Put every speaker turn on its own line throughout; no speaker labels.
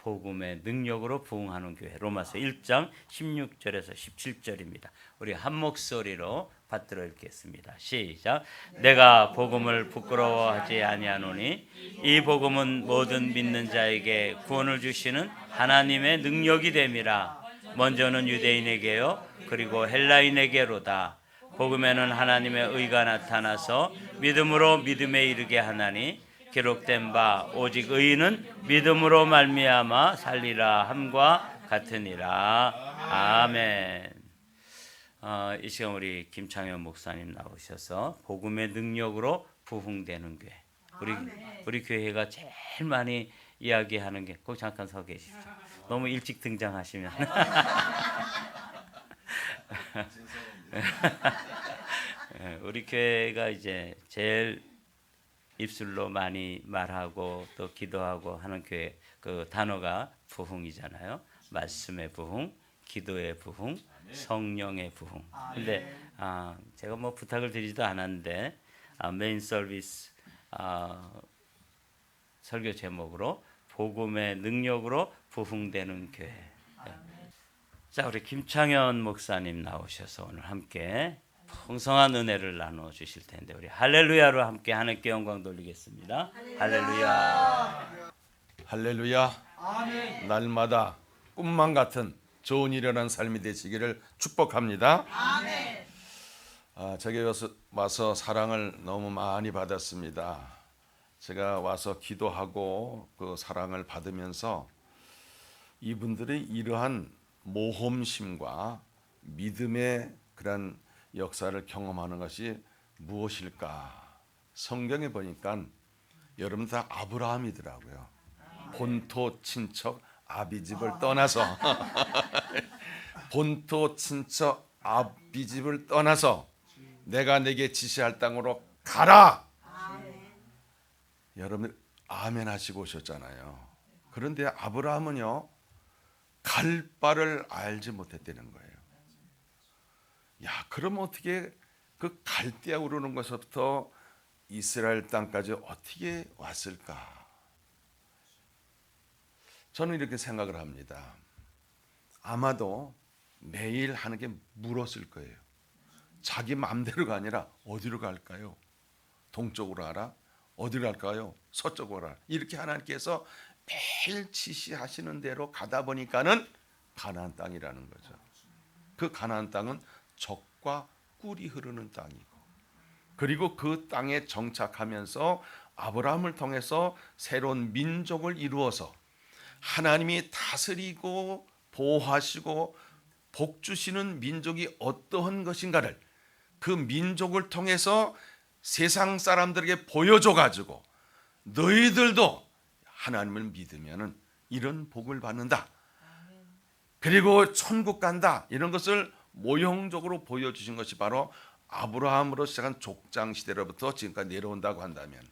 복음의 능력으로 부흥하는 교회. 로마서 1장 16절에서 17절입니다. 우리 한 목소리로 받들어 읽겠습니다. 시작. 내가 복음을 부끄러워하지 아니하노니 이 복음은 모든 믿는 자에게 구원을 주시는 하나님의 능력이 됨이라. 먼저는 유대인에게요 그리고 헬라인에게로다. 복음에는 하나님의 의가 나타나서 믿음으로 믿음에 이르게 하나니 기록된 바 오직 의인은 믿음으로 말미암아 살리라 함과 같으니라. 아멘. 이 시간 우리 김창현 목사님 나오셔서 복음의 능력으로 부흥되는 교회. 우리 교회가 제일 많이 이야기하는 게 꼭 잠깐 서 계십시오. 너무 일찍 등장하시면 우리 교회가 이제 제일 입술로 많이 말하고 또 기도하고 하는 교회 그 단어가 부흥이잖아요. 말씀의 부흥, 기도의 부흥, 성령의 부흥. 근데 제가 뭐 부탁을 드리지도 않았는데 메인 서비스 설교 제목으로 복음의 능력으로 부흥되는 교회. 자, 우리 김창현 목사님 나오셔서 오늘 함께 풍성한 은혜를 나눠 주실 텐데 우리 할렐루야로 함께 하나님께 영광 돌리겠습니다. 할렐루야.
할렐루야. 아멘. 날마다 꿈만 같은 좋은 일어난 삶이 되시기를 축복합니다. 아멘. 제게 와서 사랑을 너무 많이 받았습니다. 제가 와서 기도하고 그 사랑을 받으면서 이분들의 이러한 모험심과 믿음의 그런 역사를 경험하는 것이 무엇일까? 성경에 보니까 여러분 다 아브라함이더라고요. 본토 친척 아비집을 떠나서 본토 친척 아비집을 떠나서 내가 내게 지시할 땅으로 가라. 여러분 아멘 하시고 오셨잖아요. 그런데 아브라함은요 갈 바를 알지 못했다는 거예요. 야, 그럼 어떻게 그 갈대아 오르는 것부터 이스라엘 땅까지 어떻게 왔을까? 저는 이렇게 생각을 합니다. 아마도 매일 하는 게 물었을 거예요. 자기 마음대로가 아니라 어디로 갈까요? 동쪽으로 가라? 어디로 갈까요? 서쪽으로 가라? 이렇게 하나님께서 매일 지시하시는 대로 가다 보니까는 가나안 땅이라는 거죠. 그 가나안 땅은 젖과 꿀이 흐르는 땅이고, 그리고 그 땅에 정착하면서 아브라함을 통해서 새로운 민족을 이루어서 하나님이 다스리고 보호하시고 복 주시는 민족이 어떠한 것인가를 그 민족을 통해서 세상 사람들에게 보여줘 가지고 너희들도 하나님을 믿으면은 이런 복을 받는다. 그리고 천국 간다. 이런 것을 모형적으로 보여주신 것이 바로 아브라함으로 시작한 족장 시대로부터 지금까지 내려온다고 한다면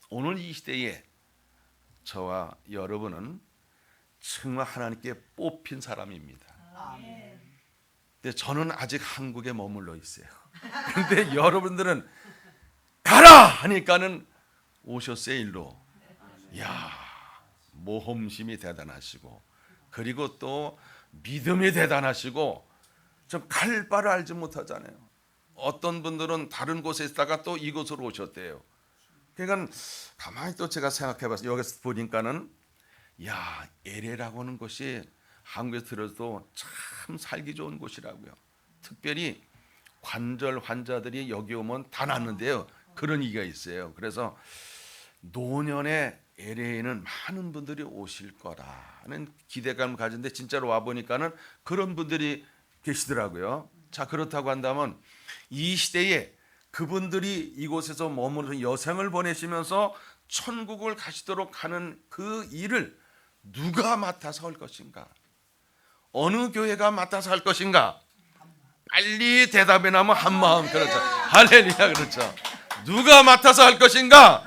오늘 이 시대에 저와 여러분은 정말 하나님께 뽑힌 사람입니다. 근데 저는 아직 한국에 머물러 있어요. 그런데 여러분들은 가라 하니까는 오셨어요 일로. 야, 모험심이 대단하시고 그리고 또 믿음이 대단하시고 좀 갈 바를 알지 못하잖아요. 어떤 분들은 다른 곳에 있다가 또 이곳으로 오셨대요. 그러니까 가만히 또 제가 생각해봤어요. 여기서 보니까는 야, LA라고 하는 곳이 한국에서 들어도 참 살기 좋은 곳이라고요. 특별히 관절 환자들이 여기 오면 다 낫는데요. 그런 얘기가 있어요. 그래서 노년에 LA에는 많은 분들이 오실 거라는 기대감을 가진데 진짜로 와 보니까는 그런 분들이 계시더라고요. 자, 그렇다고 한다면 이 시대에 그분들이 이곳에서 머무르는 여생을 보내시면서 천국을 가시도록 하는 그 일을 누가 맡아서 할 것인가? 어느 교회가 맡아서 할 것인가? 빨리 대답해 나면 한마음. 그렇죠. 할렐루야. 그렇죠. 누가 맡아서 할 것인가?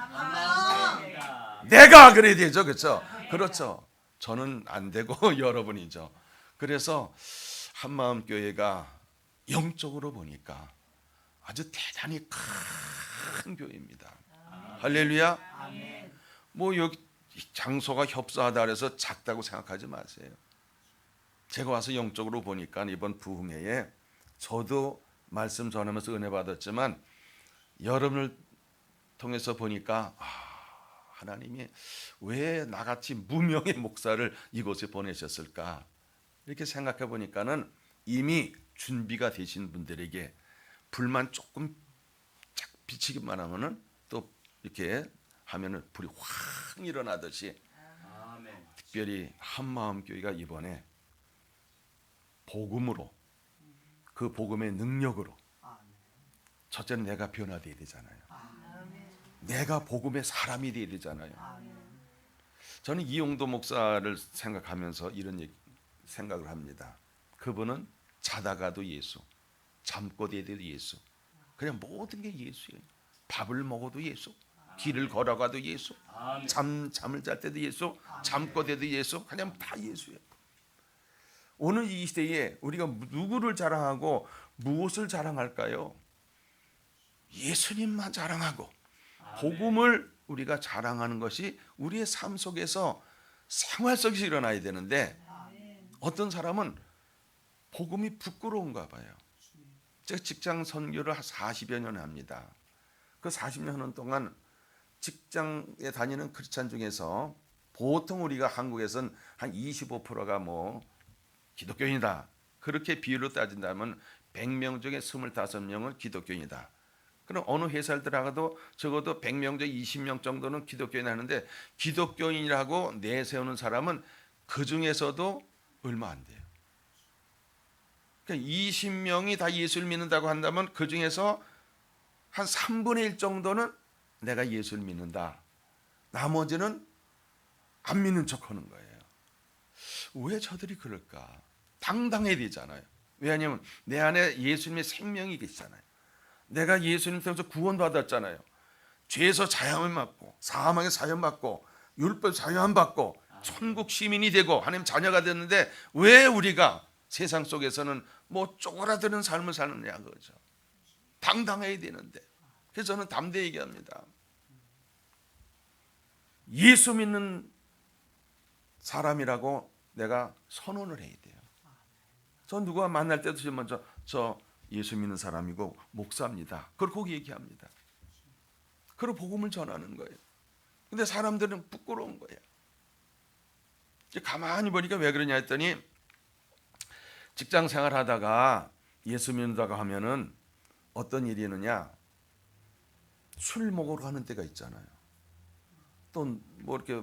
내가 그래야 되죠. 그렇죠. 그렇죠. 저는 안 되고 여러분이죠. 그래서 한마음 교회가 영적으로 보니까 아주 대단히 큰 교회입니다. 할렐루야. 뭐 여기 장소가 협소하다 그래서 작다고 생각하지 마세요. 제가 와서 영적으로 보니까 이번 부흥회에 저도 말씀 전하면서 은혜 받았지만 여러분을 통해서 보니까 하나님이 왜 나같이 무명의 목사를 이곳에 보내셨을까 이렇게 생각해 보니까는 이미 준비가 되신 분들에게 불만 조금 비치기만 하면은 또 이렇게 하면은 불이 확 일어나듯이
아멘.
특별히 한마음교회가 이번에 복음으로 그 복음의 능력으로 첫째는 내가 변화되어야 되잖아요. 내가 복음의 사람이 되어야 되잖아요. 저는 이용도 목사를 생각하면서 이런 생각을 합니다. 그분은 자다가도 예수, 잠꼬 대도 예수, 그냥 모든 게 예수예요. 밥을 먹어도 예수, 길을 걸어가도 예수, 잠을 잘 때도 예수, 잠꼬 대도 예수, 그냥 다 예수예요. 오늘 이 시대에 우리가 누구를 자랑하고 무엇을 자랑할까요? 예수님만 자랑하고 복음을 우리가 자랑하는 것이 우리의 삶 속에서 생활 속에서 일어나야 되는데 어떤 사람은 복음이 부끄러운가 봐요. 제가 직장 선교를 40여 년 합니다. 그 40년 하는 동안 직장에 다니는 크리스찬 중에서 보통 우리가 한국에서는 한 25%가 뭐 기독교인이다. 그렇게 비율로 따진다면 100명 중에 25명은 기독교인이다. 그럼 어느 회사를 들어가도 적어도 100명 중에 20명 정도는 기독교인 하는데 기독교인이라고 내세우는 사람은 그 중에서도 얼마 안 돼요. 그러니까 20명이 다 예수를 믿는다고 한다면 그 중에서 한 3분의 1 정도는 내가 예수를 믿는다. 나머지는 안 믿는 척하는 거예요. 왜 저들이 그럴까? 당당해야 되잖아요. 왜냐하면 내 안에 예수님의 생명이 계시잖아요. 내가 예수님 때문에 구원받았잖아요. 죄에서 자양을 받고 사망의 사형 받고 율법 사형 받고 천국 시민이 되고 하나님 자녀가 됐는데 왜 우리가 세상 속에서는 뭐 쪼그라드는 삶을 사느냐 그거죠. 당당해야 되는데. 그래서 저는 담대히 얘기합니다. 예수 믿는 사람이라고 내가 선언을 해야 돼요. 전 누가 만날 때도 제일 먼저 저 예수 믿는 사람이고 목사입니다. 그렇게 얘기합니다. 그리고 복음을 전하는 거예요. 근데 사람들은 부끄러운 거예요. 이제 가만히 보니까 왜 그러냐 했더니 직장 생활하다가 예수 믿는다고 하면은 어떤 일이 있느냐? 술 먹으러 가는 때가 있잖아요. 또 뭐 이렇게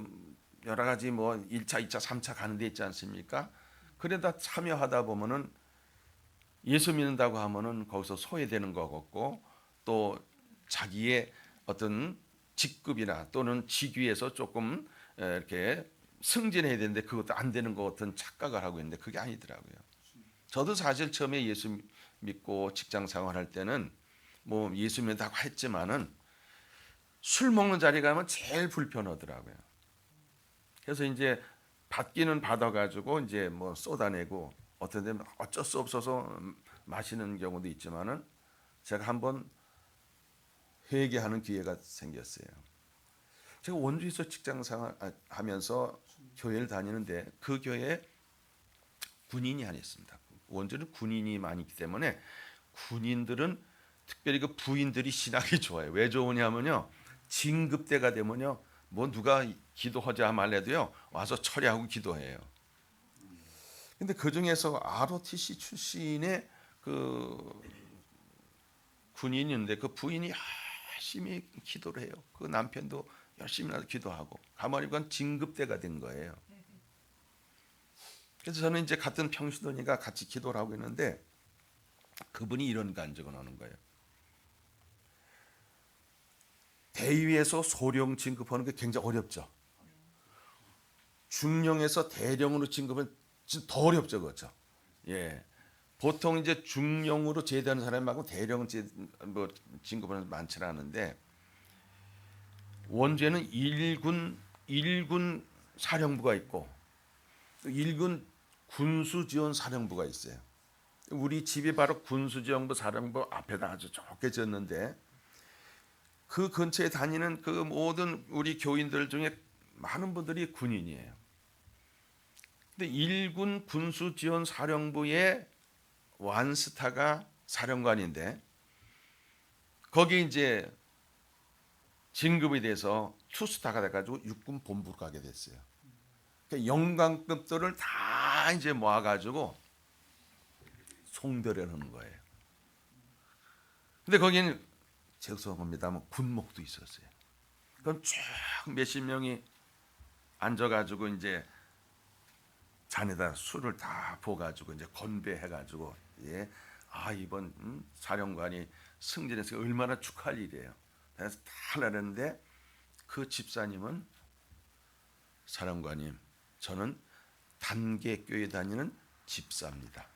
여러 가지 뭐 1차, 2차, 3차 가는 데 있지 않습니까? 그러다 참여하다 보면은 예수 믿는다고 하면은 거기서 소외되는 것 같고 또 자기의 어떤 직급이나 또는 직위에서 조금 이렇게 승진해야 되는데 그것도 안 되는 것 같은 착각을 하고 있는데 그게 아니더라고요. 저도 사실 처음에 예수 믿고 직장 생활할 때는 뭐 예수 믿는다고 했지만은 술 먹는 자리 가면 제일 불편하더라고요. 그래서 이제 받기는 받아가지고 이제 뭐 쏟아내고 어떤 데는 어쩔 수 없어서 마시는 경우도 있지만은 제가 한번 회개하는 기회가 생겼어요. 제가 원주에서 직장 생활하면서 교회를 다니는데 그 교회에 군인이 하나 있습니다. 원주는 군인이 많이 있기 때문에 군인들은 특별히 그 부인들이 신앙이 좋아요. 왜 좋으냐면요. 진급 때가 되면요. 뭐 누가 기도하자 말래도요. 와서 처리하고 기도해요. 근데 그 중에서 ROTC 출신의 그 군인인데 그 부인이 열심히 기도를 해요. 그 남편도 열심히 기도하고 가만히 보면 진급대가 된 거예요. 그래서 저는 이제 같은 평신도니까 같이 기도를 하고 있는데 그분이 이런 간증을 하는 거예요. 대위에서 소령 진급하는 게 굉장히 어렵죠. 중령에서 대령으로 진급은 더 어렵죠, 그렇죠? 예. 보통 이제 중령으로 제대하는 사람이 많고 대령은 뭐 진급하는 많지 않은데 원주에는 1군 사령부가 있고 또 1군 군수지원 사령부가 있어요. 우리 집이 바로 군수지원부 사령부 앞에다 아주 좋게 지었는데 그 근처에 다니는 그 모든 우리 교인들 중에 많은 분들이 군인이에요. 근데 일군 군수지원사령부의 완스타가 사령관인데 거기 이제 진급이 돼서 투스타가 돼가지고 육군 본부로 가게 됐어요. 그러니까 영광급들을 다 이제 모아가지고 송별을 하는 거예요. 근데 거기는 죄송합니다만 군목도 있었어요. 그럼 쭉 몇십 명이 앉아가지고 이제 잔에다 술을 다 부어가지고 이제 건배해가지고 예, 이번 사령관이 승진해서 얼마나 축하할 일이에요. 그래서 다 하려는데 그 집사님은 사령관님, 저는 단계교회 다니는 집사입니다.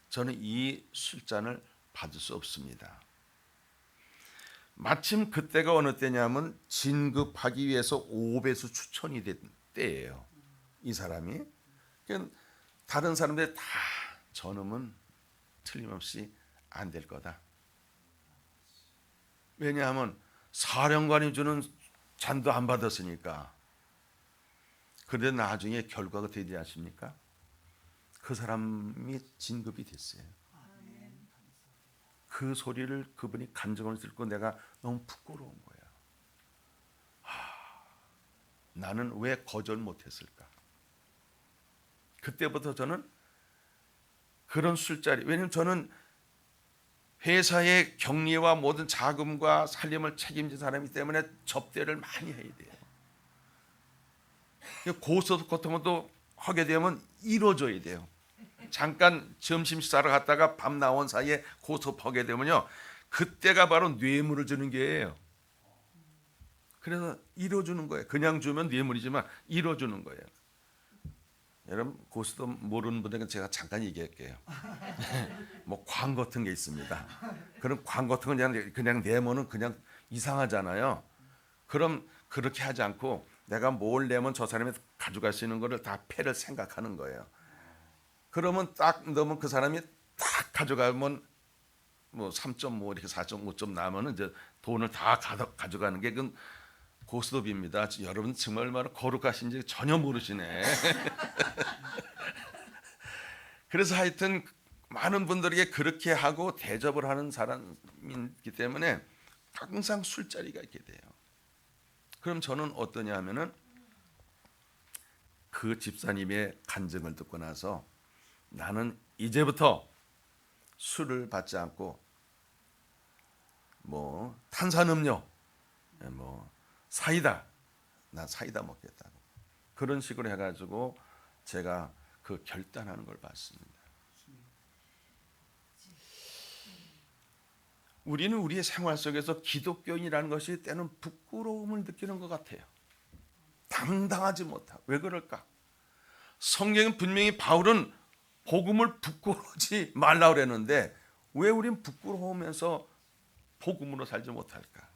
저는 이 술잔을 받을 수 없습니다. 마침 그때가 어느 때냐면 진급하기 위해서 5배수 추천이 된 때예요. 이 사람이. 그러니까 다른 사람들 다 저놈은 틀림없이 안 될 거다. 왜냐하면 사령관이 주는 잔도 안 받았으니까. 그런데 나중에 결과가 되지 않습니까? 그 사람이 진급이 됐어요. 그 소리를 그분이 간증을 듣고 내가 너무 부끄러운 거야. 나는 왜 거절 못했을까? 그때부터 저는 그런 술자리, 왜냐하면 저는 회사의 경리와 모든 자금과 살림을 책임진 사람이기 때문에 접대를 많이 해야 돼요. 고소 같은 것도 하게 되면 이루어져야 돼요. 잠깐 점심 식사를 갔다가 밤 나온 사이에 고소하게 되면요, 그때가 바로 뇌물을 주는 게예요. 그래서 이뤄주는 거예요. 그냥 주면 뇌물이지만 이뤄주는 거예요. 여러분 고스톱 모르는 분들은 제가 잠깐 얘기할게요. 뭐 광 같은 게 있습니다. 그럼 광 같은 건 그냥 내면은 그냥 이상하잖아요. 그럼 그렇게 하지 않고 내가 뭘 내면 저 사람이 가져갈 수 있는 거를 다 패를 생각하는 거예요. 그러면 딱 넣으면 그 사람이 딱 가져가면 뭐 3.5 이렇게 4.5점 나면은 이제 돈을 다 가져가는 게 그건 고스톱입니다. 여러분 정말 얼마나 거룩하신지 전혀 모르시네. 그래서 하여튼 많은 분들에게 그렇게 하고 대접을 하는 사람이기 때문에 항상 술자리가 있게 돼요. 그럼 저는 어떠냐 하면은 그 집사님의 간증을 듣고 나서 나는 이제부터 술을 받지 않고 뭐 탄산음료, 뭐 사이다, 나 사이다 먹겠다고 그런 식으로 해가지고 제가 그 결단하는 걸 봤습니다. 우리는 우리의 생활 속에서 기독교인이라는 것이 때는 부끄러움을 느끼는 것 같아요. 당당하지 못하고. 왜 그럴까? 성경은 분명히 바울은 복음을 부끄러워하지 말라고 그랬는데 왜 우린 부끄러워하면서 복음으로 살지 못할까?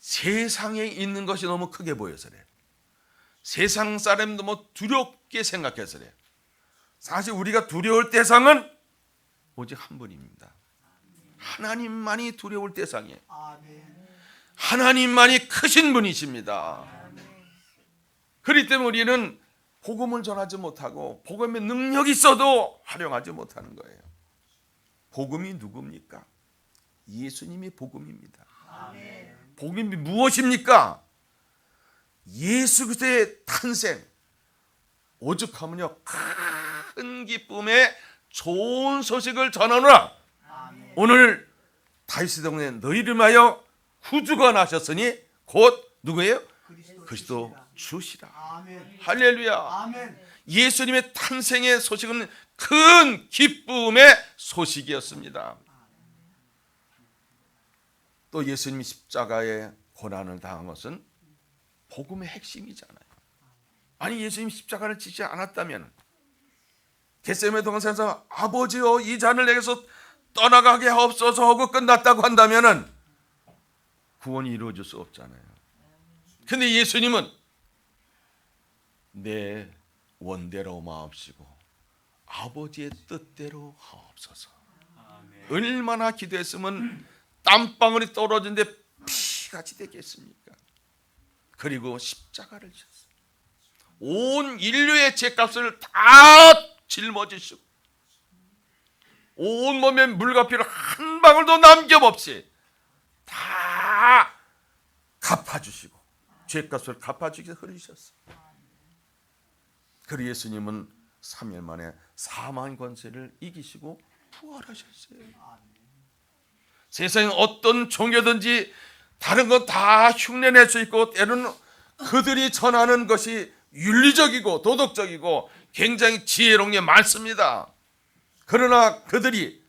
세상에 있는 것이 너무 크게 보여서 그래. 세상 사람이 너무 두렵게 생각해서 그래. 사실 우리가 두려울 대상은 오직 한 분입니다. 하나님만이 두려울 대상이에요. 하나님만이 크신 분이십니다. 그렇기 때문에 우리는 복음을 전하지 못하고 복음의 능력이 있어도 활용하지 못하는 거예요. 복음이 누굽니까? 예수님이 복음입니다. 복음이 무엇입니까? 예수 그리스도의 탄생. 오죽하면요 큰 기쁨에 좋은 소식을 전하노라. 오늘 다윗의 동네 너희를 위하여 구주가 나셨으니 곧 누구예요? 그리스도 주시라. 할렐루야. 예수님의 탄생의 소식은 큰 기쁨의 소식이었습니다. 또 예수님이 십자가의 고난을 당한 것은 복음의 핵심이잖아요. 아니 예수님이 십자가를 지지 않았다면 겟세마네 동산에서 아버지여 이 잔을 내게서 떠나가게 하옵소서 하고 끝났다고 한다면 구원이 이루어질 수 없잖아요. 근데 예수님은 내 원대로 마옵시고 아버지의 뜻대로 하옵소서. 얼마나 기도했으면 땀방울이 떨어지는데 피가 같이 되겠습니까? 그리고 십자가를 지셨어요. 온 인류의 죄값을 다 짊어지시고 온 몸에 물과 피를 한 방울도 남김없이 다 갚아주시고 죄값을 갚아주기 위해서 흘리셨어요. 그리고 예수님은 3일 만에 사망 권세를 이기시고 부활하셨어요. 세상에 어떤 종교든지 다른 건 다 흉내낼 수 있고 때로는 그들이 전하는 것이 윤리적이고 도덕적이고 굉장히 지혜로운 게 많습니다. 그러나 그들이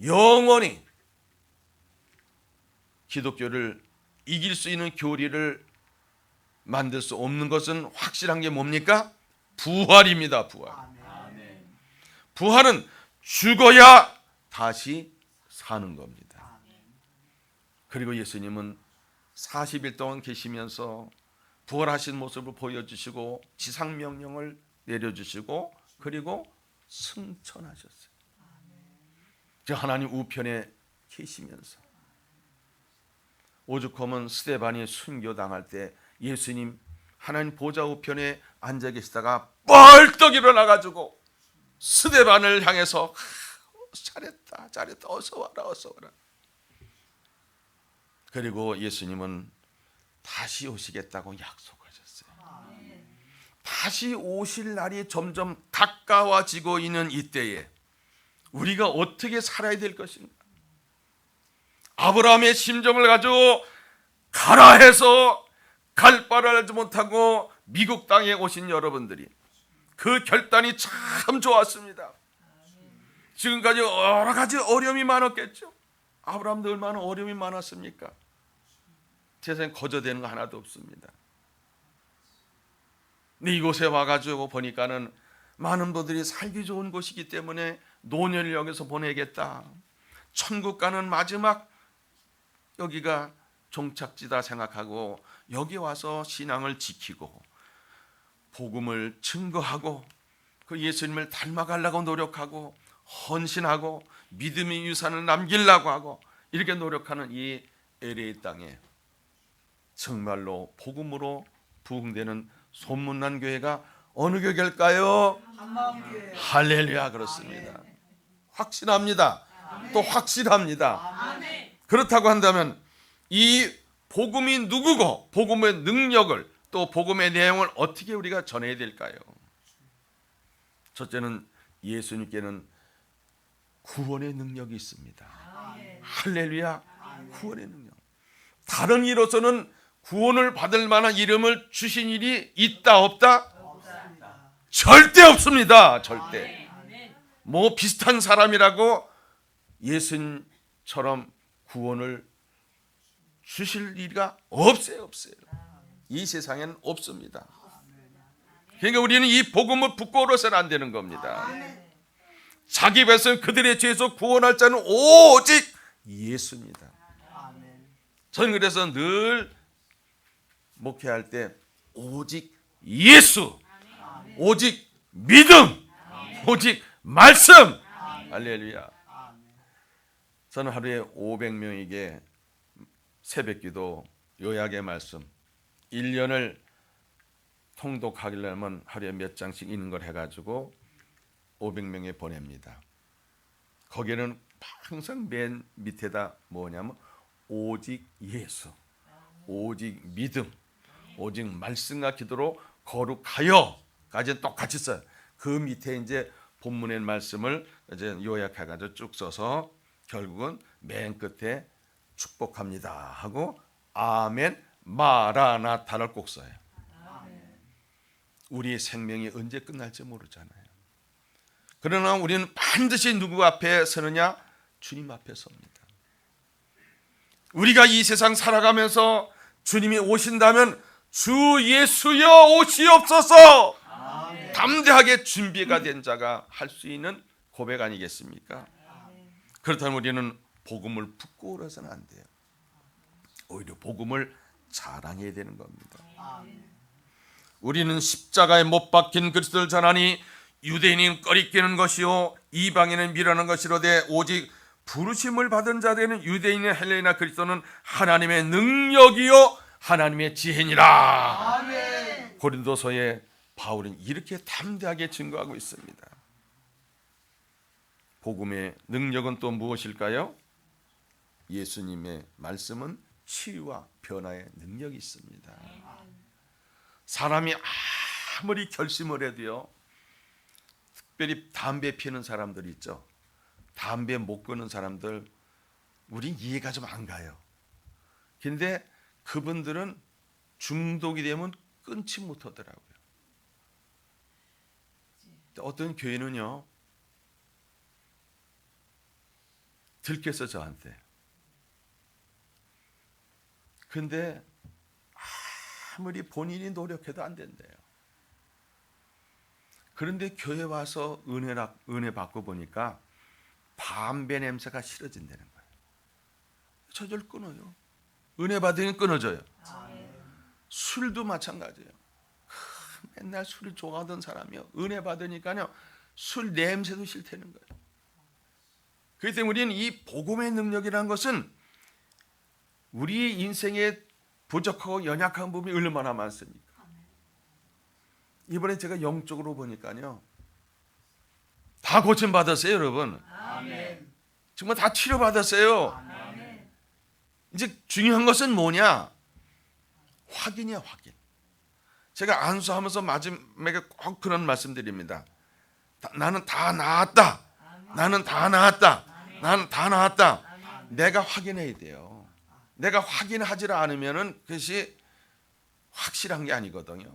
영원히 기독교를 이길 수 있는 교리를 만들 수 없는 것은 확실한 게 뭡니까? 부활입니다. 부활. 부활은 죽어야 다시 사는 겁니다. 그리고 예수님은 40일 동안 계시면서 부활하신 모습을 보여주시고 지상명령을 내려주시고 그리고 승천하셨어요. 저 하나님 우편에 계시면서 오죽하면 스데반이 순교당할 때 예수님 하나님 보좌 우편에 앉아 계시다가 벌떡 일어나가지고 스데반을 향해서 잘했다 잘했다 어서 와라 어서 와라. 그리고 예수님은 다시 오시겠다고 약속하셨어요. 다시 오실 날이 점점 가까워지고 있는 이때에 우리가 어떻게 살아야 될 것인가? 아브라함의 심정을 가지고 가라 해서 갈 바를 알지 못하고 미국 땅에 오신 여러분들이 그 결단이 참 좋았습니다. 지금까지 여러 가지 어려움이 많았겠죠. 아브라함도 얼마나 어려움이 많았습니까? 세상에 거저되는 거 하나도 없습니다. 근데 이곳에 와가지고 보니까는 많은 분들이 살기 좋은 곳이기 때문에 노년을 여기서 보내겠다. 천국 가는 마지막 여기가 종착지다 생각하고 여기 와서 신앙을 지키고 복음을 증거하고 그 예수님을 닮아가려고 노력하고 헌신하고 믿음의 유산을 남기려고 하고 이렇게 노력하는 이 LA 땅에 정말로 복음으로 부흥되는 소문난 교회가 어느 교회일까요? 할렐루야. 그렇습니다. 확신합니다. 또 확실합니다. 그렇다고 한다면 이 복음이 누구고 복음의 능력을 또 복음의 내용을 어떻게 우리가 전해야 될까요? 첫째는 예수님께는 구원의 능력이 있습니다. 할렐루야. 구원의 능력. 다른 이로서는 구원을 받을 만한 이름을 주신 일이 있다 없다? 절대 없습니다. 절대. 뭐 비슷한 사람이라고 예수님처럼 구원을 주실 일이가 없어요. 이 세상에는 없습니다. 그러니까 우리는 이 복음을 부끄러워서는 안 되는 겁니다. 자기 백성 그들의 죄에서 구원할 자는 오직 예수입니다. 저는 그래서 늘 목회할 때 오직 예수, 오직 믿음, 오직 말씀. 할렐루야. 저는 하루에 500명에게 새벽기도 요약의 말씀 1년을 통독하려면 하루에 몇 장씩 읽는 걸 해가지고 500명에 보냅니다. 거기에는 항상 맨 밑에다 뭐냐면 오직 예수, 오직 믿음, 오직 말씀과 기도로 거룩하여까지 똑같이 써요. 그 밑에 이제 본문의 말씀을 이제 요약해가지고 쭉 써서 결국은 맨 끝에 축복합니다 하고 아멘 마라나타를 꼭 써요. 우리의 생명이 언제 끝날지 모르잖아요. 그러나 우리는 반드시 누구 앞에 서느냐? 주님 앞에 섭니다. 우리가 이 세상 살아가면서 주님이 오신다면 주 예수여 오시옵소서. 담대하게 준비가 된 자가 할 수 있는 고백 아니겠습니까? 그렇다면 우리는 복음을 부끄러워서는 안 돼요. 오히려 복음을 자랑해야 되는 겁니다. 우리는 십자가에 못 박힌 그리스도를 전하니 유대인은 꺼리끼는 것이요 이방인은 미라는 것이로되 오직 부르심을 받은 자들은 유대인이나 헬레나 그리스도는 하나님의 능력이요 하나님의 지혜니라.
아멘.
고린도서에 바울은 이렇게 담대하게 증거하고 있습니다. 복음의 능력은 또 무엇일까요? 예수님의 말씀은 치유와 변화의 능력이 있습니다. 사람이 아무리 결심을 해도요, 특별히 담배 피우는 사람들 있죠. 담배 못 끊는 사람들, 우린 이해가 좀 안 가요. 근데 그분들은 중독이 되면 끊지 못하더라고요. 어떤 교회는요, 들켰어 저한테. 근데 아무리 본인이 노력해도 안 된대요. 그런데 교회 와서 은혜 받고 보니까 담배 냄새가 싫어진다는 거예요. 저절 끊어요. 은혜 받으면 끊어져요. 술도 마찬가지예요. 맨날 술을 좋아하던 사람이요, 은혜 받으니까요 술 냄새도 싫다는 거예요. 그렇기 때문에 우리는 이 복음의 능력이라는 것은 우리 인생에 부족하고 연약한 부분이 얼마나 많습니까? 이번에 제가 영적으로 보니까요 다 고침 받았어요, 여러분.
아멘.
정말 다 치료 받았어요.
아멘.
이제 중요한 것은 뭐냐? 확인이야, 확인. 제가 안수하면서 마지막에 꼭 그런 말씀드립니다. 나는 다 나았다. 나는 다 나았다. 나는 다 나았다. 내가 확인해야 돼요. 내가 확인하지 않으면은 그것이 확실한 게 아니거든요.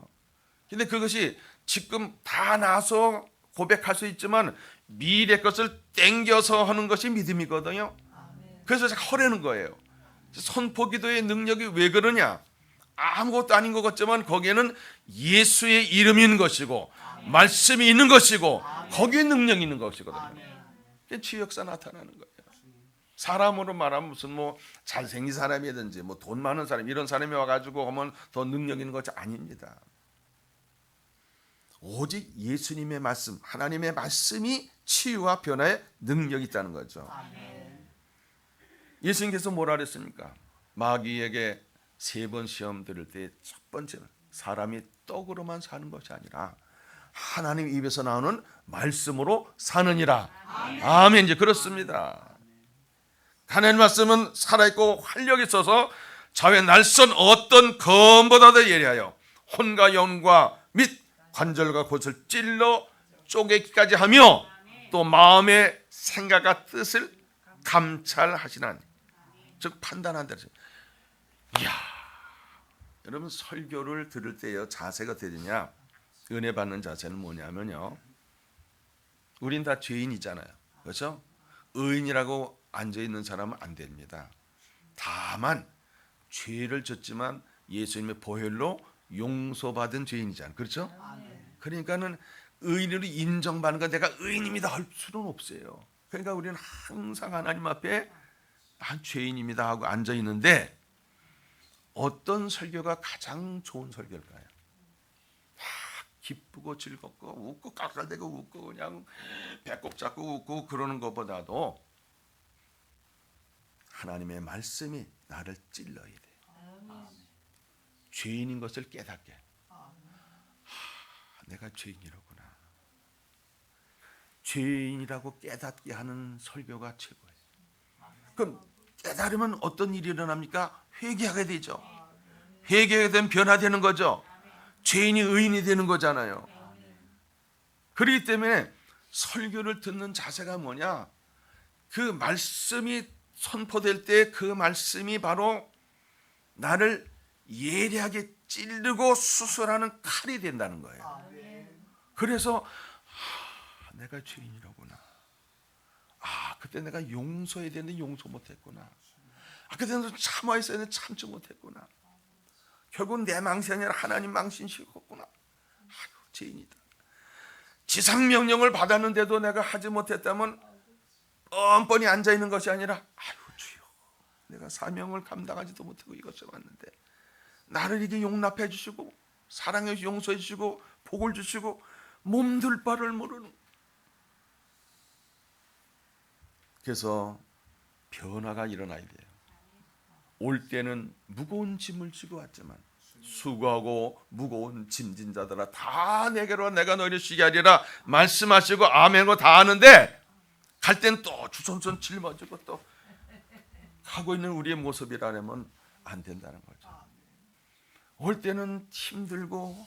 근데 그것이 지금 다 나서 고백할 수 있지만 미래 것을 땡겨서 하는 것이 믿음이거든요. 그래서 제가 허려는 거예요. 선포기도의 능력이 왜 그러냐? 아무것도 아닌 것 같지만 거기에는 예수의 이름이 있는 것이고 말씀이 있는 것이고 거기에 능력이 있는 것이거든요. 치유 역사 나타나는 거예요. 사람으로 말하면 무슨 뭐 잘생긴 사람이든지 뭐 돈 많은 사람 이런 사람이 와가지고 하면 더 능력 있는 것이 아닙니다. 오직 예수님의 말씀, 하나님의 말씀이 치유와 변화의 능력이 있다는 거죠. 예수님께서 뭐라 그랬습니까? 마귀에게 3번 시험 들을 때 첫 번째는 사람이 떡으로만 사는 것이 아니라 하나님 입에서 나오는 말씀으로 사느니라. 아멘. 이제 그렇습니다. 하나님 말씀은 살아있고 활력이 있어서 좌의 날선 어떤 검보다도 예리하여 혼과 영과 및 관절과 곳을 찔러 쪼개기까지 하며 또 마음의 생각과 뜻을 감찰하시나니, 즉 판단한다. 이야, 여러분 설교를 들을 때요 자세가 어떻게 되냐? 은혜 받는 자세는 뭐냐면요, 우린 다 죄인이잖아요, 그렇죠? 의인이라고 앉아 있는 사람은 안 됩니다. 다만 죄를 졌지만 예수님의 보혈로 용서받은 죄인이잖아요, 그렇죠? 그러니까는 의인으로 인정받는 건 내가 의인입니다 할 수는 없어요. 그러니까 우리는 항상 하나님 앞에 죄인입니다 하고 앉아 있는데, 어떤 설교가 가장 좋은 설교일까요? 기쁘고 즐겁고 웃고 깔깔대고 웃고 그냥 배꼽 잡고 웃고 그러는 것보다도 하나님의 말씀이 나를 찔러야 돼요. 죄인인 것을 깨닫게. 내가 죄인이로구나. 죄인이라고 깨닫게 하는 설교가 최고예요. 그럼 깨달으면 어떤 일이 일어납니까? 회개하게 되죠. 회개하게 되면 변화되는 거죠. 죄인이 의인이 되는 거잖아요. 그렇기 때문에 설교를 듣는 자세가 뭐냐? 그 말씀이 선포될 때 그 말씀이 바로 나를 예리하게 찌르고 수술하는 칼이 된다는 거예요. 그래서 내가 죄인이로구나. 그때 내가 용서해야 되는데 용서 못했구나. 그때는 참아야 했는데 참지 못했구나. 결국 내 망신이 아니라 하나님 망신이셨구나. 죄인이다. 지상명령을 받았는데도 내가 하지 못했다면 뻔뻔히 앉아있는 것이 아니라 주여, 내가 사명을 감당하지도 못하고 이것을 왔는데 나를 이게 용납해 주시고 사랑해 용서해 주시고 복을 주시고 몸둘 바를 모르는. 그래서 변화가 일어나야 돼요. 올 때는 무거운 짐을 지고 왔지만 수고하고 무거운 짐진 자들아 다 내게로 내가 너희를 쉬게 하리라 말씀하시고 아멘고 다 하는데 갈 땐 또 주섬주섬 짊어지고 또 하고 있는 우리의 모습이라면 안 된다는 거죠. 올 때는 힘들고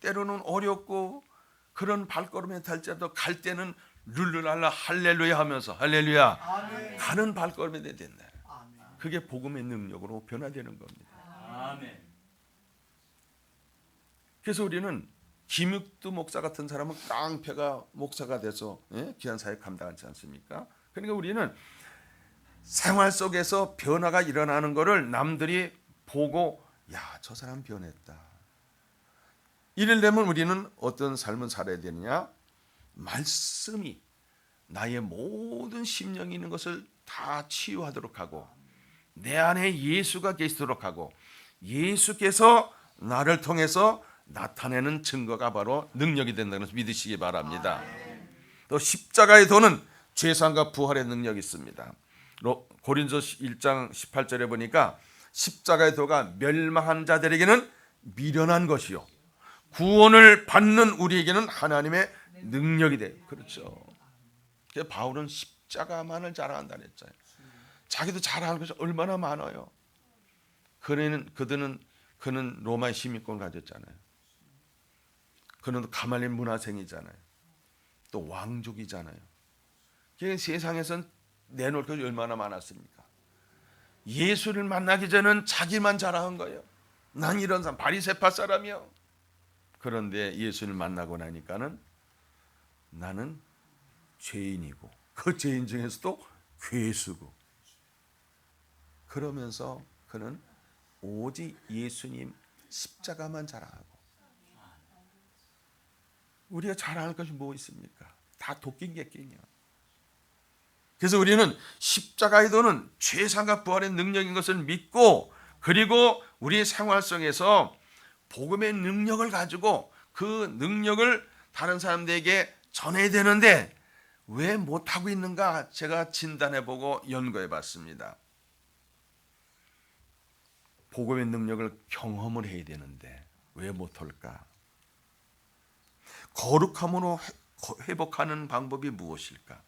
때로는 어렵고 그런 발걸음에 탈지라도 갈 때는 룰루랄라 할렐루야 하면서 할렐루야
아멘.
가는 발걸음에 돼야 된다.
아멘.
그게 복음의 능력으로 변화되는 겁니다.
아멘.
그래서 우리는 김육두 목사 같은 사람은 깡패가 목사가 돼서 귀한 사역 감당하지 않습니까? 그러니까 우리는 생활 속에서 변화가 일어나는 것을 남들이 보고 야, 저 사람 변했다. 이러려면 우리는 어떤 삶을 살아야 되느냐? 말씀이 나의 모든 심령이 있는 것을 다 치유하도록 하고 내 안에 예수가 계시도록 하고 예수께서 나를 통해서 나타내는 증거가 바로 능력이 된다는 것을 믿으시기 바랍니다. 또 십자가의 도는 죄상과 부활의 능력이 있습니다. 고린도서 1장 18절에 보니까 십자가의 도가 멸망한 자들에게는 미련한 것이요 구원을 받는 우리에게는 하나님의 능력이 돼요. 그렇죠. 그래서 바울은 십자가만을 자랑한다 했잖아요. 자기도 자랑할 것이 얼마나 많아요. 그는 로마의 시민권을 가졌잖아요. 그는 가말리엘 문화생이잖아요. 또 왕족이잖아요. 세상에선 내놓을 것이 얼마나 많았습니까? 예수를 만나기 전에는 자기만 자랑한 거예요. 난 이런 사람 바리새파 사람이요. 그런데 예수를 만나고 나니까는 나는 죄인이고 그 죄인 중에서도 괴수고 그러면서 그는 오직 예수님 십자가만 자랑하고 우리가 자랑할 것이 뭐 있습니까? 다 도끼객갱이야. 그래서 우리는 십자가의 도는 죄상과 부활의 능력인 것을 믿고 그리고 우리의 생활 속에서 복음의 능력을 가지고 그 능력을 다른 사람들에게 전해야 되는데 왜 못하고 있는가 제가 진단해보고 연구해봤습니다. 복음의 능력을 경험을 해야 되는데 왜 못할까? 거룩함으로 회복하는 방법이 무엇일까?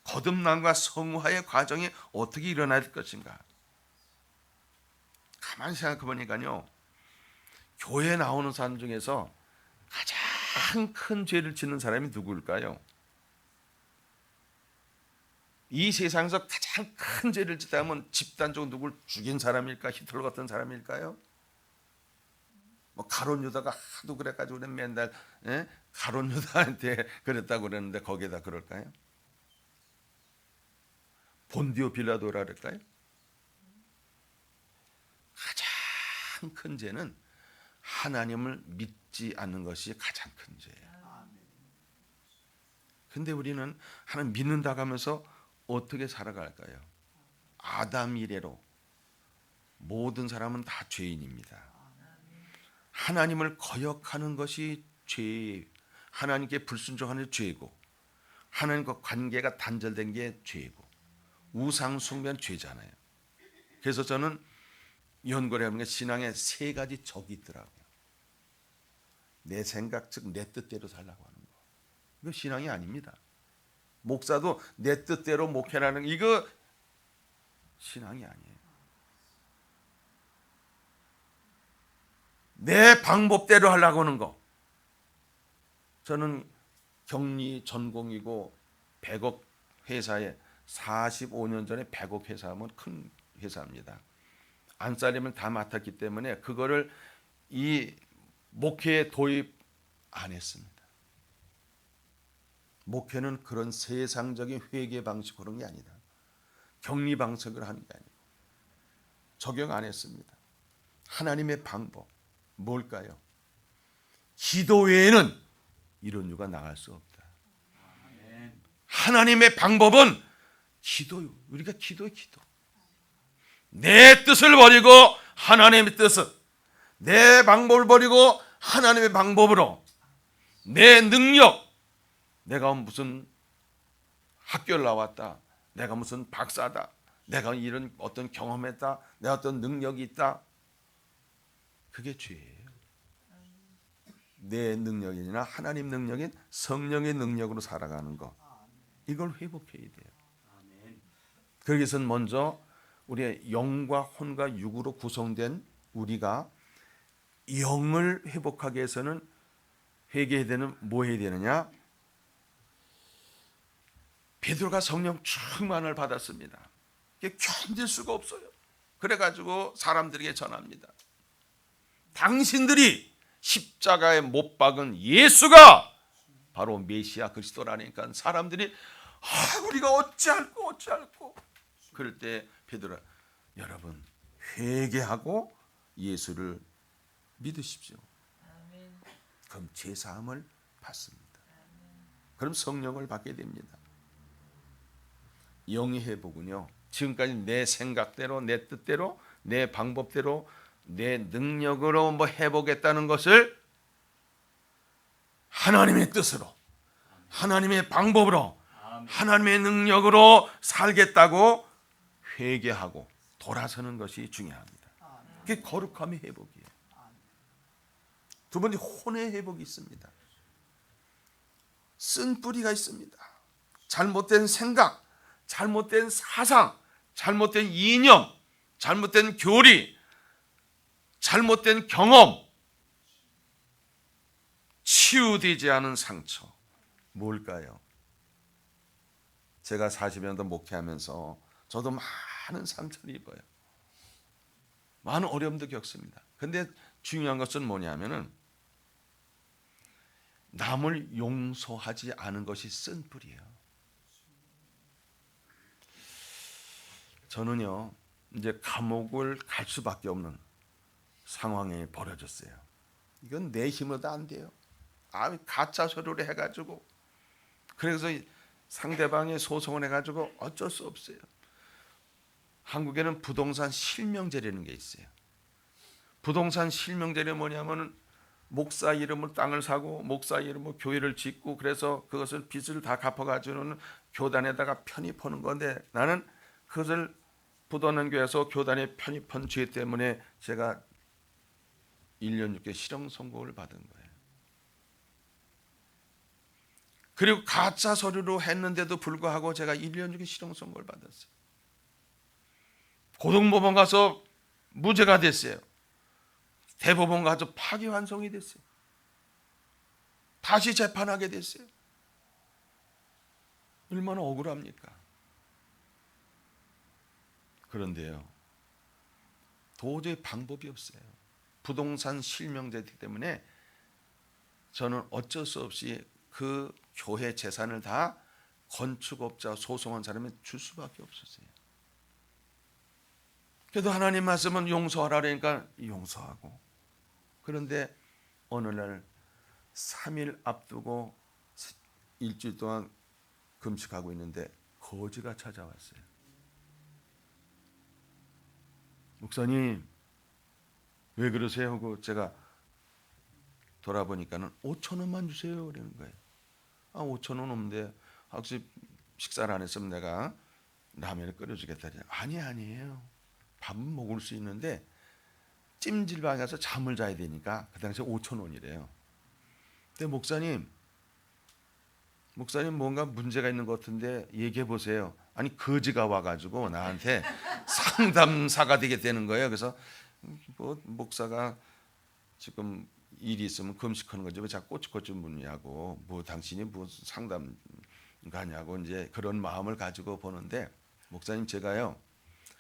거듭남과 성화의 과정이 어떻게 일어날 것인가? 가만히 생각해 보니까요, 교회에 나오는 사람 중에서 가장 큰 죄를 짓는 사람이 누구일까요? 이 세상에서 가장 큰 죄를 짓다면 집단적으로 누굴 죽인 사람일까? 히틀러 같은 사람일까요? 뭐 가룟 유다가 하도 그래가지고 맨날 가룟 유다한테 그랬다고 그러는데 거기에다 그럴까요? 본디오 빌라도라 그럴까요? 가장 큰 죄는 하나님을 믿지 않는 것이 가장 큰 죄예요. 근데 우리는 하나님 믿는다고 하면서 어떻게 살아갈까요? 아담 이래로 모든 사람은 다 죄인입니다. 하나님을 거역하는 것이 죄, 하나님께 불순종하는 죄고 하나님과 관계가 단절된 게 죄고 우상 숭배는 죄잖아요. 그래서 저는 연구를 해보면 신앙에 세 가지 적이 있더라고요. 내 생각 즉 내 뜻대로 살라고 하는 거. 이거 신앙이 아닙니다. 목사도 내 뜻대로 목회라는 이거 신앙이 아니에요. 내 방법대로 하려고 하는 거. 저는 격리 전공이고 100억 회사에 45년 전에 100억 회사 하면 큰 회사입니다. 안살림을 다 맡았기 때문에 그거를 이 목회에 도입 안 했습니다. 목회는 그런 세상적인 회계 방식 그런 게 아니다. 격리 방식을 하는 게 아니고 적용 안 했습니다. 하나님의 방법 뭘까요? 기도 외에는 이런 유가 나갈 수 없다. 하나님의 방법은 기도요. 우리가 기도해 기도. 내 뜻을 버리고 하나님의 뜻을, 내 방법을 버리고 하나님의 방법으로, 내 능력, 내가 무슨 학교를 나왔다, 내가 무슨 박사다, 내가 이런 어떤 경험했다, 내가 어떤 능력이 있다. 그게 죄예요. 내 능력이 아니라 하나님 능력인 성령의 능력으로 살아가는 것, 이걸 회복해야 돼요. 그러기 위해서는 먼저 우리의 영과 혼과 육으로 구성된 우리가 영을 회복하기 위해서는 회개해야 되는, 뭐 해야 되느냐? 베드로가 성령 충만을 받았습니다. 이게 견딜 수가 없어요. 그래가지고 사람들에게 전합니다. 당신들이 십자가에 못 박은 예수가 바로 메시아 그리스도라니까 사람들이 우리가 어찌할꼬. 그럴 때 베드로가 여러분 회개하고 예수를 믿으십시오. 그럼 죄사함을 받습니다. 그럼 성령을 받게 됩니다. 영의 회복은요, 지금까지 내 생각대로, 내 뜻대로, 내 방법대로, 내 능력으로 뭐 해보겠다는 것을 하나님의 뜻으로, 하나님의 방법으로, 하나님의 능력으로 살겠다고 회개하고 돌아서는 것이 중요합니다. 그게 거룩함의 회복이에요. 두 번째, 혼의 회복이 있습니다. 쓴 뿌리가 있습니다. 잘못된 생각, 잘못된 사상, 잘못된 이념, 잘못된 교리, 잘못된 경험, 치유되지 않은 상처, 뭘까요? 제가 40여 년 목회하면서 저도 많은 상처를 입어요. 많은 어려움도 겪습니다. 근데 중요한 것은 뭐냐면은 남을 용서하지 않은 것이 쓴 뿌리예요. 저는요, 이제 감옥을 갈 수밖에 없는 상황에 벌어졌어요. 이건 내 힘으로도 안 돼요. 가짜 서류를 해가지고, 그래서 상대방이 소송을 해가지고 어쩔 수 없어요. 한국에는 부동산 실명제라는 게 있어요. 부동산 실명제는 뭐냐면은 목사 이름으로 땅을 사고 목사 이름으로 교회를 짓고, 그래서 그것을 빚을 다 갚아가지고는 교단에다가 편입하는 건데, 나는 그것을 부도는 교회에서 교단에 편입한 죄 때문에 제가 1년 6개월 실형 선고를 받은 거예요. 그리고 가짜 서류로 했는데도 불구하고 제가 1년 6개월 실형 선고를 받았어요. 고등법원 가서 무죄가 됐어요. 대법원 가서 파기환송이 됐어요. 다시 재판하게 됐어요. 얼마나 억울합니까? 그런데요, 도저히 방법이 없어요. 부동산 실명제 때문에 저는 어쩔 수 없이 그 교회 재산을 다 건축업자 소송한 사람이 줄 수밖에 없었어요. 그래도 하나님 말씀은 용서하라 그러니까 용서하고, 그런데 어느 날 3일 앞두고 일주일 동안 금식하고 있는데 거지가 찾아왔어요. 목사님 왜 그러세요? 하고 제가 돌아보니까는 5천 원만 주세요 그러는 거예요. 5천 원 없는데 혹시 식사를 안 했으면 내가 라면을 끓여주겠다. 아니에요. 밥은 먹을 수 있는데 찜질방에 가서 잠을 자야 되니까 그 당시에 5천 원이래요. 근데 목사님 뭔가 문제가 있는 것 같은데 얘기해 보세요. 아니 거지가 와가지고 나한테 상담사가 되게 되는 거예요. 그래서 뭐 목사가 지금 일이 있으면 금식하는 거지 왜 자꾸 꼬치꼬치 묻냐고, 뭐 당신이 뭐 상담 가냐고 이제 그런 마음을 가지고 보는데, 목사님 제가요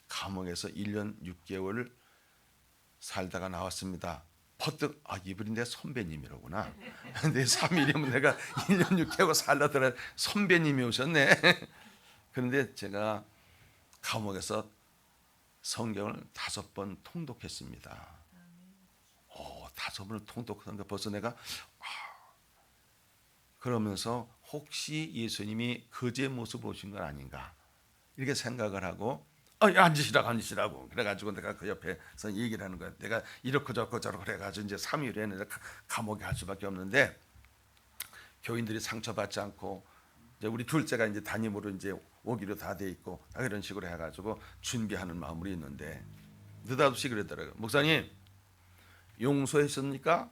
감옥에서 1년 6개월 살다가 나왔습니다. 퍼뜩 이분이 내 선배님이로구나. 근데 3일이면 내가 1년 6개월 살다더라 선배님이 오셨네. 그런데 제가 감옥에서 성경을 5번 통독했습니다. 5번을 통독하는 거 벌써 내가 그러면서 혹시 예수님이 거지의 모습 보신 건 아닌가 이렇게 생각을 하고 앉으시라고 그래가지고 내가 그 옆에서 얘기를 하는 거야. 내가 이렇고 저렇고 그래가지고 이제 3일에 감옥에 갈 수밖에 없는데, 교인들이 상처받지 않고 이제 우리 둘째가 이제 담임으로 이제 오기로 다 돼 있고 이런 식으로 해가지고 준비하는 마음으로 있는데 느닷없이 그러더라고요. 목사님 용서했습니까?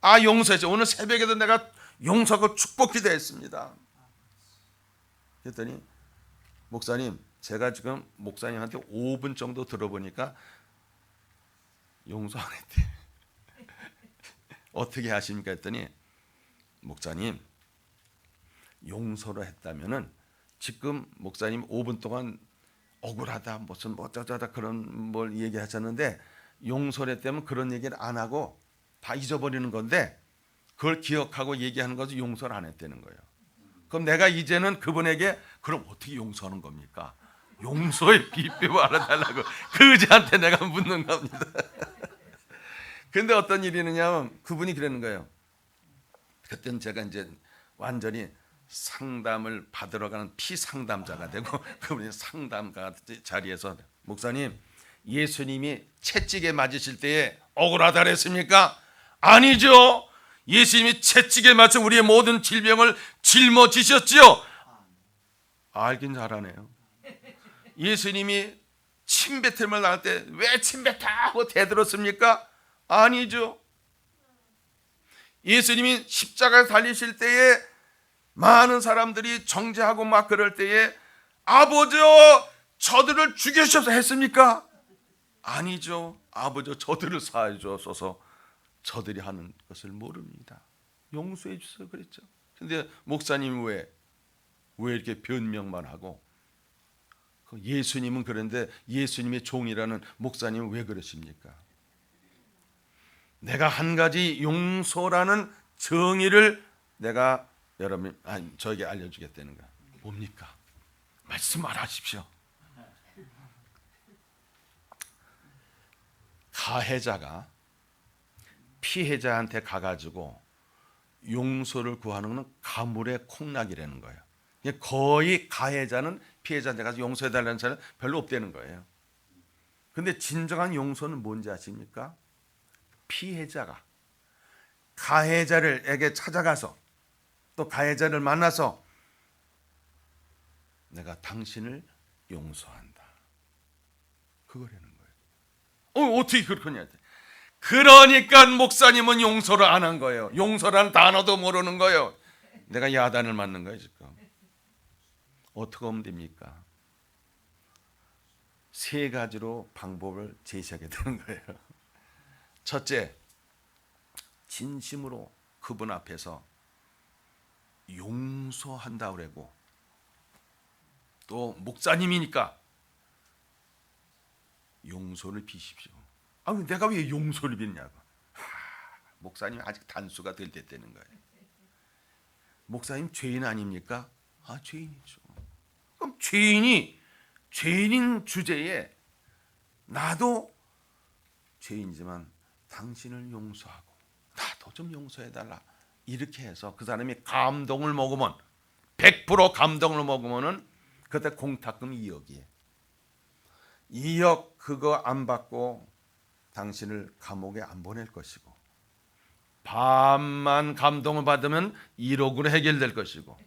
아 용서했죠. 오늘 새벽에도 내가 용서하고 축복 기도했습니다. 그랬더니 목사님 제가 지금 목사님한테 5분 정도 들어보니까 용서 안 했대. 어떻게 하십니까? 했더니 목사님 용서를 했다면은 지금 목사님 5분 동안 억울하다 무슨 뭐 어쩌다 그런 뭘 얘기하셨는데 용서를 했다면 그런 얘기를 안 하고 다 잊어버리는 건데 그걸 기억하고 얘기하는 것을 용서를 안 했다는 거예요. 그럼 내가 이제는 그분에게 그럼 어떻게 용서하는 겁니까? 용서의 비법을 알아달라고 그 의자한테 내가 묻는 겁니다. 근데 어떤 일이 있느냐면 그분이 그러는 거예요. 그때는 제가 이제 완전히 상담을 받으러 가는 피상담자가 되고 그분이 상담가 자리에서 목사님 예수님이 채찍에 맞으실 때에 억울하다 그랬습니까? 아니죠. 예수님이 채찍에 맞춰 우리의 모든 질병을 짊어지셨지요. 알긴 잘하네요. 예수님이 침뱉음을 나갈 때 왜 침뱉다 하고 대들었습니까? 아니죠. 예수님이 십자가에 달리실 때에 많은 사람들이 정죄하고 막 그럴 때에 아버지여 저들을 죽여주셔서 했습니까? 아니죠. 아버지여 저들을 사하여 주옵소서 저들이 하는 것을 모릅니다. 용서해 주셔서 그랬죠. 근데 목사님 왜 이렇게 변명만 하고 예수님은 그런데 예수님의 종이라는 목사님은 왜 그러십니까? 내가 한 가지 용서라는 정의를 내가 여러분 저에게 알려주겠다는 거야. 뭡니까? 말씀하십시오. 가해자가 피해자한테 가가지고 용서를 구하는 건 가물의 콩락이라는 거예요. 거의 가해자는 피해자한테 가서 용서해달라는 사람은 별로 없다는 거예요. 근데 진정한 용서는 뭔지 아십니까? 피해자가 가해자를에게 찾아가서 또 가해자를 만나서 내가 당신을 용서한다. 그거라는 거예요. 어떻게 그렇겠냐? 그러니까 목사님은 용서를 안 한 거예요. 용서라는 단어도 모르는 거예요. 내가 야단을 맞는 거예요 지금. 어떻게 하면 됩니까? 세 가지로 방법을 제시하게 되는 거예요. 첫째, 진심으로 그분 앞에서 용서한다 그러고 또 목사님이니까 용서를 비십시오. 내가 왜 용서를 빚냐고. 목사님 아직 단수가 덜 됐다는 거예요. 목사님 죄인 아닙니까? 죄인이죠. 그럼 죄인인 주제에 나도 죄인이지만 당신을 용서하고 나도 좀 용서해달라. 이렇게 해서 그 사람이 감동을 먹으면 100% 감동을 먹으면은 그때 공탁금 2억이에요. 2억 그거 안 받고 당신을 감옥에 안 보낼 것이고 반만 감동을 받으면 1억으로 해결될 것이고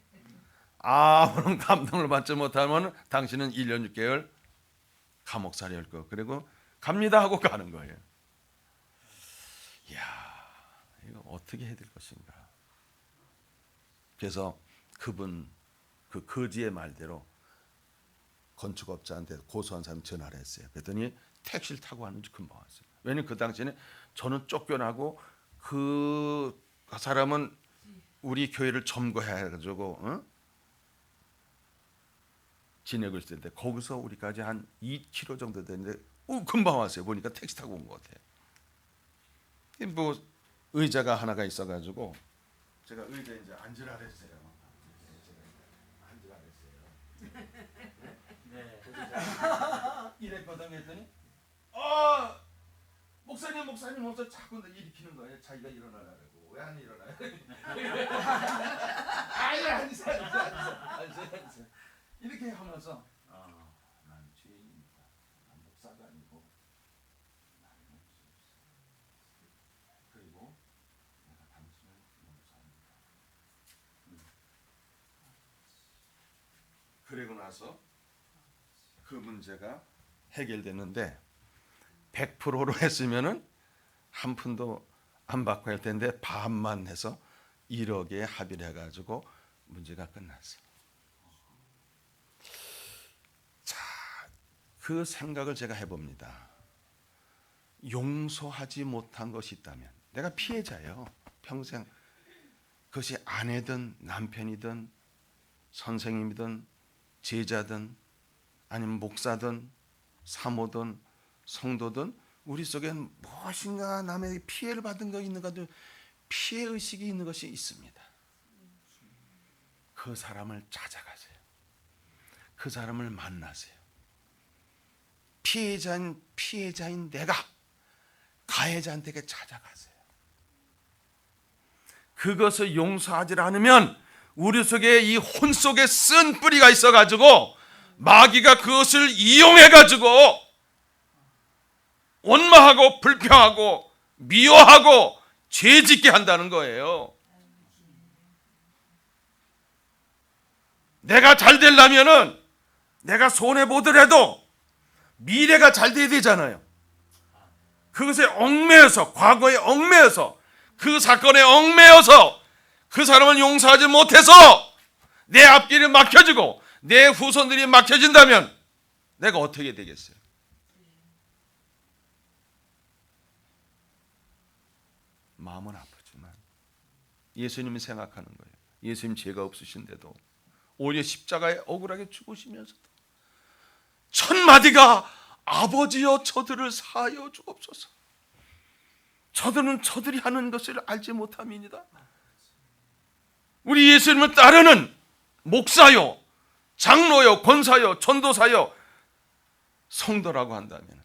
아무런 감동을 받지 못하면 당신은 1년 6개월 감옥살이 할 거. 그리고 갑니다 하고 가는 거예요. 이야, 이거 어떻게 해야 될 것인가. 그래서 그분 그 거지의 말대로 건축업자한테 고소한 사람 전화를 했어요. 그랬더니 택시를 타고 왔는지 금방 왔어요. 왜냐면 그 당시에는 저는 쫓겨나고 그 사람은 우리 교회를 점거해가지고 지내고 있을 때 거기서 우리까지 한 2km 정도 되는데 금방 왔어요. 보니까 택시 타고 온 것 같아요. 뭐 의자가 하나가 있어가지고 제가 의자에 이제 앉으라 그랬어요. 앉으라 그랬어요. 이랬거든. 했더니 목사님 없어 자꾸 일으키는 거예요. 자기가 일어나라고. 왜 안 일어나요? 앉으세요. 이렇게 하면서 난 죄인입니다. 난 목사가 아니고 나를 용서해주세요. 그리고 내가 당신을 용서합니다. 나서 그 문제가 해결되는데 100%로 했으면은 한 푼도 안 받고 할 텐데 반만 해서 1억에 합의를 해가지고 문제가 끝났어. 자, 그 생각을 제가 해봅니다. 용서하지 못한 것이 있다면, 내가 피해자예요. 평생 그것이 아내든 남편이든 선생님이든 제자든 아니면 목사든 사모든 성도든 우리 속엔 무엇인가 남의 피해를 받은 거 있는가도 피해 의식이 있는 것이 있습니다. 그 사람을 찾아가세요. 그 사람을 만나세요. 피해자인 내가 가해자한테 찾아가세요. 그것을 용서하지 않으면 우리 속에 이 혼 속에 쓴 뿌리가 있어가지고 마귀가 그것을 이용해가지고 원망하고 불평하고 미워하고 죄짓게 한다는 거예요. 내가 잘 되려면은 내가 손해보더라도 미래가 잘 돼야 되잖아요. 그것에 얽매여서, 과거에 얽매여서, 그 사건에 얽매여서 그 사람을 용서하지 못해서 내 앞길이 막혀지고 내 후손들이 막혀진다면 내가 어떻게 되겠어요? 마음은 아프지만 예수님이 생각하는 거예요. 예수님 죄가 없으신데도 오히려 십자가에 억울하게 죽으시면서도 첫 마디가 아버지여 저들을 사하여 주옵소서. 저들은 저들이 하는 것을 알지 못함이니이다. 우리 예수님을 따르는 목사요, 장로요, 권사요, 전도사요, 성도라고 한다면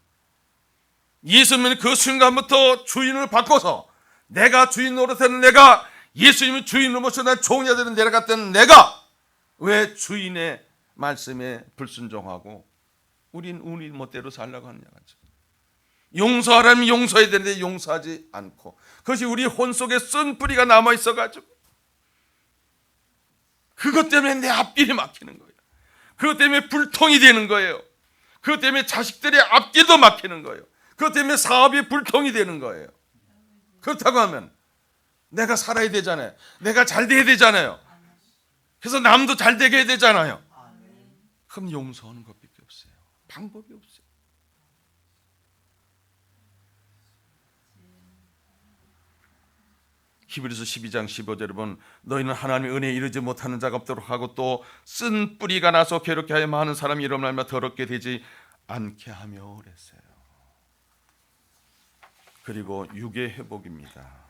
예수님은 그 순간부터 주인을 바꿔서 내가 주인 노릇하는 내가, 예수님은 주인으로 모셔 난 종자들은 내려갔다는 내가 왜 주인의 말씀에 불순종하고 우린 우리 멋대로 살려고 하느냐. 용서하라면 용서해야 되는데 용서하지 않고 그것이 우리 혼 속에 쓴 뿌리가 남아 있어가지고 그것 때문에 내 앞길이 막히는 거예요. 그것 때문에 불통이 되는 거예요. 그것 때문에 자식들의 앞길도 막히는 거예요. 그것 때문에 사업이 불통이 되는 거예요. 그렇다고 하면 내가 살아야 되잖아요. 내가 잘 돼야 되잖아요. 그래서 남도 잘 되게 해야 되잖아요. 그럼 용서하는 것밖에 없어요. 방법이 없어요. 히브리서 12장 15절에 보면 너희는 하나님의 은혜에 이르지 못하는 자가 없도록 하고 또 쓴 뿌리가 나서 괴롭게 하여 많은 사람이 이런 말만 더럽게 되지 않게 하며 그랬어요. 그리고 육의 회복입니다.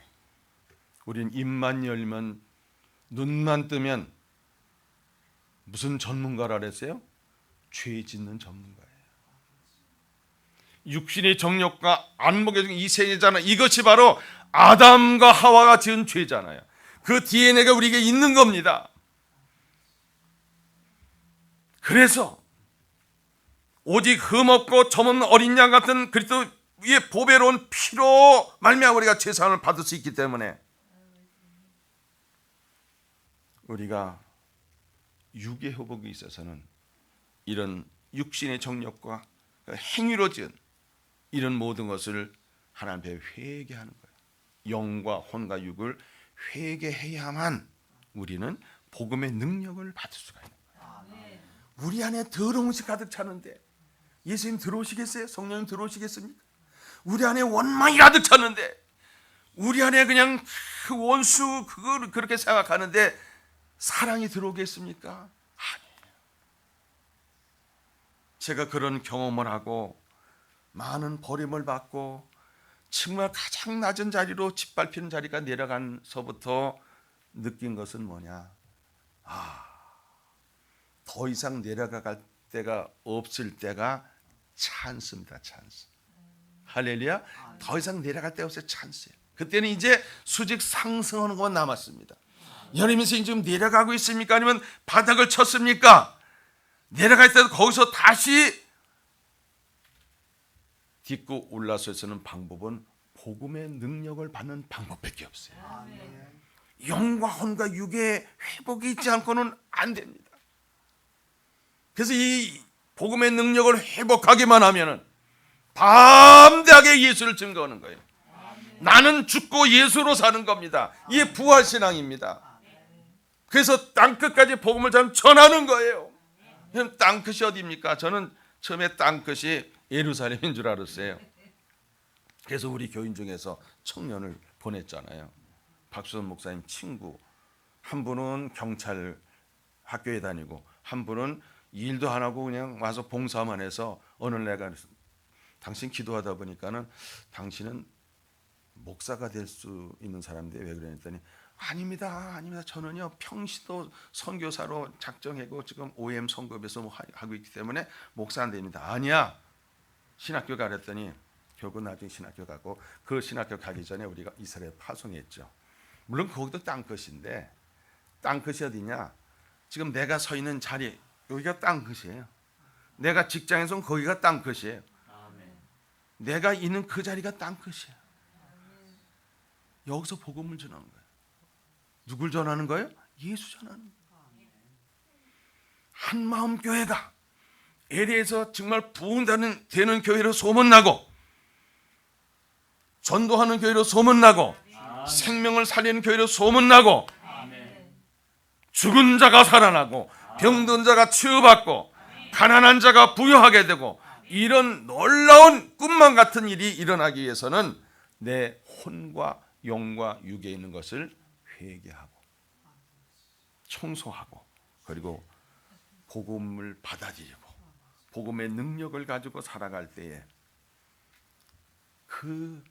우린 입만 열면 눈만 뜨면 무슨 전문가라 그랬어요? 죄 짓는 전문가예요. 육신의 정욕과 안목의 이생이잖아요. 이것이 바로 아담과 하와가 지은 죄잖아요. 그 DNA가 우리에게 있는 겁니다. 그래서 오직 흠없고 점없는 어린 양 같은 그리스도 위에 보배로운 피로 말미암아 우리가 죄사함을 받을 수 있기 때문에 우리가 육의 회복에 있어서는 이런 육신의 정욕과 행위로 지은 이런 모든 것을 하나님 앞에 회개하는 거예요. 영과 혼과 육을 회개해야만 우리는 복음의 능력을 받을 수가 있는 거예요. 우리 안에 더러운 것이 가득 차는데 예수님 들어오시겠어요? 성령님 들어오시겠습니까? 우리 안에 원망이 가득 차는데 우리 안에 그냥 그 원수 그걸 그렇게 생각하는데 사랑이 들어오겠습니까? 아니에요. 제가 그런 경험을 하고 많은 버림을 받고 정말 가장 낮은 자리로 짓밟히는 자리가 내려간서부터 느낀 것은 뭐냐? 더 이상 내려갈 데가 없을 때가 찬스입니다. 찬스. 할렐루야. 더 이상 내려갈 데가 없어요. 찬스예요. 그때는 이제 수직 상승하는 것만 남았습니다. 여러분 인생 지금 내려가고 있습니까? 아니면 바닥을 쳤습니까? 내려갈 때도 거기서 다시 딛고 올라서서는 방법은 복음의 능력을 받는 방법밖에 없어요. 영과 혼과 육의 회복이 있지 않고는 안 됩니다. 그래서 이 복음의 능력을 회복하기만 하면은 담대하게 예수를 증거하는 거예요. 나는 죽고 예수로 사는 겁니다. 이게 부활 신앙입니다. 그래서 땅끝까지 복음을 전하는 거예요. 땅끝이 어디입니까? 저는 처음에 땅끝이 예루살렘인 줄 알았어요. 그래서 우리 교인 중에서 청년을 보냈잖아요. 박수선 목사님 친구, 한 분은 경찰 학교에 다니고 한 분은 일도 안 하고 그냥 와서 봉사만 해서 어느 날 내가 당신 기도하다 보니까는 당신은 목사가 될 수 있는 사람인데 왜 그랬더니 아닙니다. 저는요 평시도 선교사로 작정하고 지금 OM 선급에서 뭐 하고 있기 때문에 목사 안 됩니다. 아니야. 신학교 가랬더니 결국 나중에 신학교 가고 그 신학교 가기 전에 우리가 이스라엘 파송했죠. 물론 거기도 땅끝인데 땅끝이 어디냐? 지금 내가 서 있는 자리 여기가 땅끝이에요. 내가 직장에서 거기가 땅끝이에요. 내가 있는 그 자리가 땅끝이에요. 여기서 복음을 전하는 거예요. 누굴 전하는 거예요? 예수 전하는 거예요. 한마음 교회가 LA에서 정말 부흥되는 교회로 소문나고 전도하는 교회로 소문나고 생명을 살리는 교회로 소문나고 죽은 자가 살아나고 병든 자가 치유받고 가난한 자가 부유하게 되고 이런 놀라운 꿈만 같은 일이 일어나기 위해서는 내 혼과 영과 육에 있는 것을 회개하고 청소하고 그리고 복음을 받아들이고 복음의 능력을 가지고 살아갈 때에 그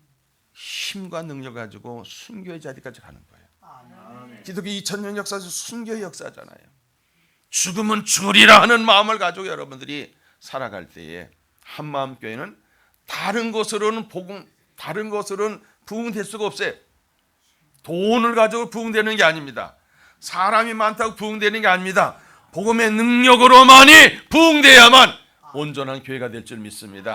힘과 능력을 가지고 순교의 자리까지 가는 거예요. 기독교 2000년 역사에서 순교의 역사잖아요. 죽으면 죽으리라 하는 마음을 가지고 여러분들이 살아갈 때에 한마음 교회는 다른 것으로는 부흥될 수가 없어요. 돈을 가지고 부흥되는 게 아닙니다. 사람이 많다고 부흥되는 게 아닙니다. 복음의 능력으로만이 부흥돼야만 온전한 교회가 될 줄 믿습니다.